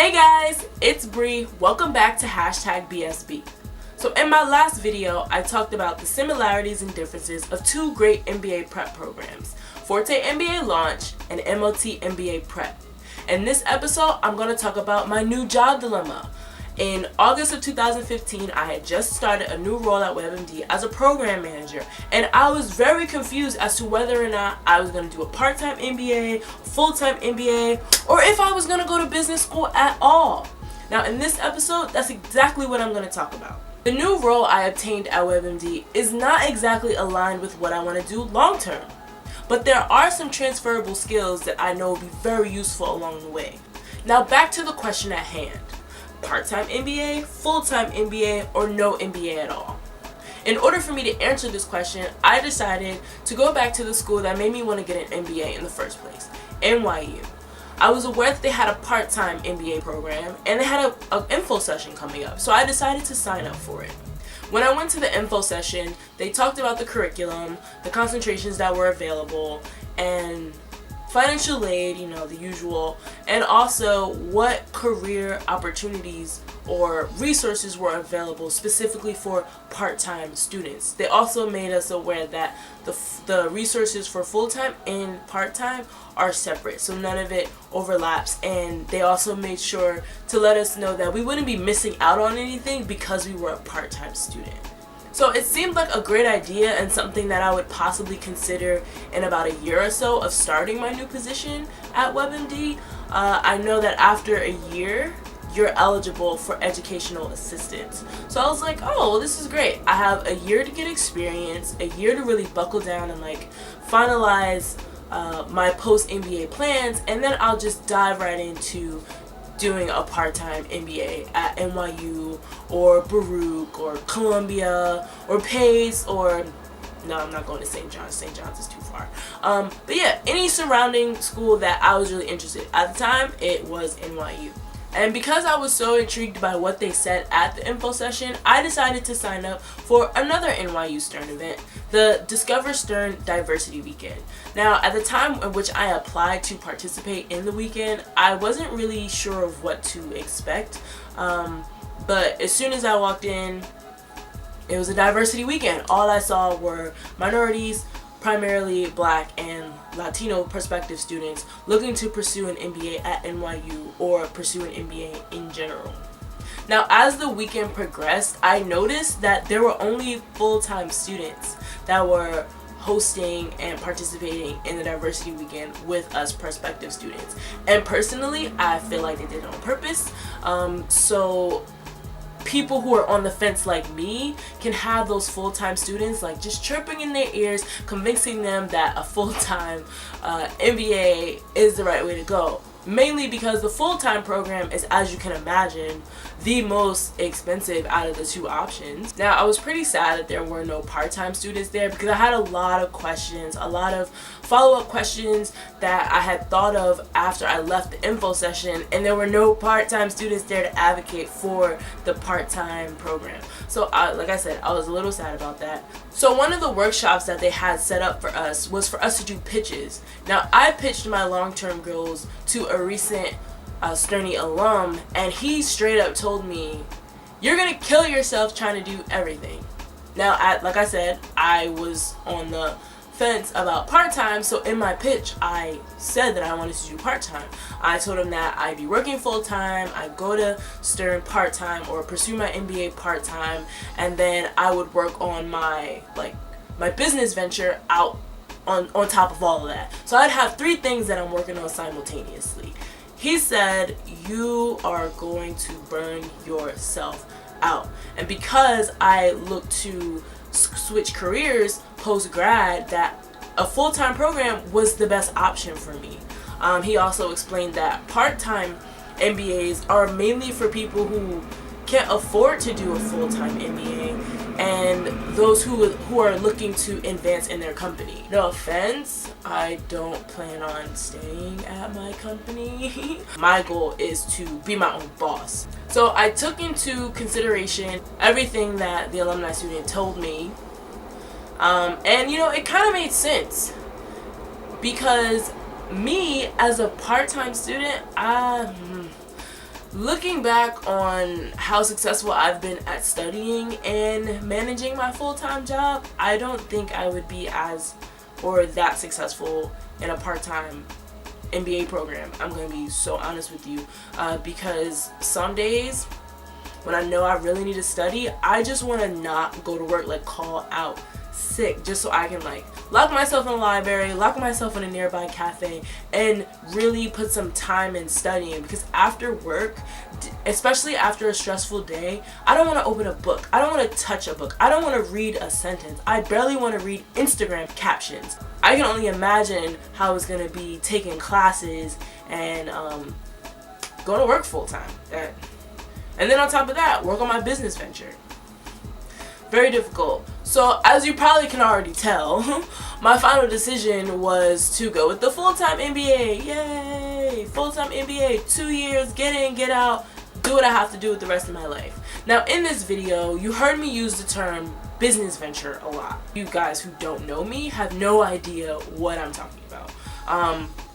Hey guys, it's Bree. Welcome back to #BSB. So in my last video, I talked about the similarities and differences of two great MBA prep programs, Forte MBA Launch and MOT MBA Prep. In this episode, I'm going to talk about my new job dilemma. In August of 2015, I had just started a new role at WebMD as a program manager, and I was very confused as to whether or not I was going to do a part-time MBA, full-time MBA, or if I was going to go to business school at all. Now in this episode, that's exactly what I'm going to talk about. The new role I obtained at WebMD is not exactly aligned with what I want to do long-term, but there are some transferable skills that I know will be very useful along the way. Now back to the question at hand. Part-time MBA, full-time MBA, or no MBA at all? In order for me to answer this question, I decided to go back to the school that made me want to get an MBA in the first place, NYU. I was aware that they had a part-time MBA program and they had an info session coming up, so I decided to sign up for it. When I went to the info session, they talked about the curriculum, the concentrations that were available, and financial aid, the usual, and also what career opportunities or resources were available specifically for part-time students. They also made us aware that the resources for full-time and part-time are separate, so none of it overlaps, and they also made sure to let us know that we wouldn't be missing out on anything because we were a part-time student. So it seemed like a great idea and something that I would possibly consider in about a year or so of starting my new position at WebMD. I know that after a year, you're eligible for educational assistance. So I was like, oh, well, this is great. I have a year to get experience, a year to really buckle down and finalize my post-MBA plans, and then I'll just dive right into doing a part-time MBA at NYU or Baruch or Columbia or Pace or, no, I'm not going to St. John's. St. John's is too far. But yeah, any surrounding school that I was really interested in. At the time, it was NYU. And because I was so intrigued by what they said at the info session, I decided to sign up for another NYU Stern event, the Discover Stern Diversity Weekend. Now, at the time in which I applied to participate in the weekend, I wasn't really sure of what to expect, but as soon as I walked in, it was a diversity weekend. All I saw were minorities, primarily Black and Latino prospective students looking to pursue an MBA at NYU or pursue an MBA in general. Now, as the weekend progressed, I noticed that there were only full-time students that were hosting and participating in the diversity weekend with us prospective students. And personally, I feel like they did it on purpose. So people who are on the fence like me can have those full-time students just chirping in their ears, convincing them that a full-time MBA is the right way to go. Mainly because the full-time program is, as you can imagine, the most expensive out of the two options. Now, I was pretty sad that there were no part-time students there because I had a lot of questions, a lot of follow-up questions that I had thought of after I left the info session, and there were no part-time students there to advocate for the part-time program. So like I said, I was a little sad about that. So one of the workshops that they had set up for us was for us to do pitches. Now, I pitched my long-term goals to a recent Sterny alum, and he straight up told me, you're gonna kill yourself trying to do everything. Now, like I said, I was on the fence about part-time, so in my pitch I said that I wanted to do part-time. I told him that I'd be working full-time, I'd go to Stern part-time or pursue my MBA part-time, and then I would work on my my business venture out on top of all of that. So I'd have three things that I'm working on simultaneously. He said, you are going to burn yourself out. And because I looked to switch careers post-grad, that a full-time program was the best option for me. He also explained that part-time MBAs are mainly for people who can't afford to do a full-time MBA and those who are looking to advance in their company. No offense, I don't plan on staying at my company. My goal is to be my own boss. So I took into consideration everything that the alumni student told me, and it kind of made sense because me as a part-time student, Looking back on how successful I've been at studying and managing my full-time job, I don't think I would be as or that successful in a part-time MBA program. I'm going to be so honest with you, because some days when I know I really need to study, I just want to not go to work, like call out sick, just so I can like lock myself in the library, lock myself in a nearby cafe, and really put some time in studying. Because after work, especially after a stressful day, I don't want to open a book, I don't want to touch a book, I don't want to read a sentence, I barely want to read Instagram captions. I can only imagine how it's going to be taking classes and going to work full time, and then on top of that, work on my business venture. Very difficult. So as you probably can already tell, my final decision was to go with the full-time MBA. Yay! Full-time MBA, 2 years, get in, get out, do what I have to do with the rest of my life. Now in this video, you heard me use the term business venture a lot. You guys who don't know me have no idea what I'm talking about.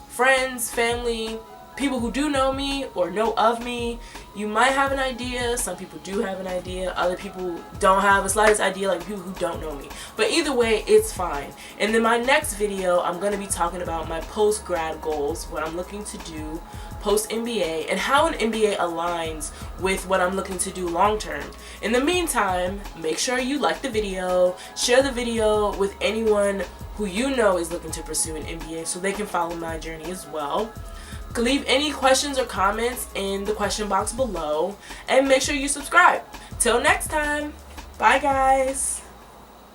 Friends, family, people who do know me or know of me, you might have an idea. Some people do have an idea. Other people don't have the slightest idea, like people who don't know me. But either way, it's fine. And in my next video, I'm going to be talking about my post-grad goals, what I'm looking to do post-MBA, and how an MBA aligns with what I'm looking to do long-term. In the meantime, make sure you like the video, share the video with anyone who you know is looking to pursue an MBA so they can follow my journey as well. Leave any questions or comments in the question box below, and make sure you subscribe. Till next time, bye guys.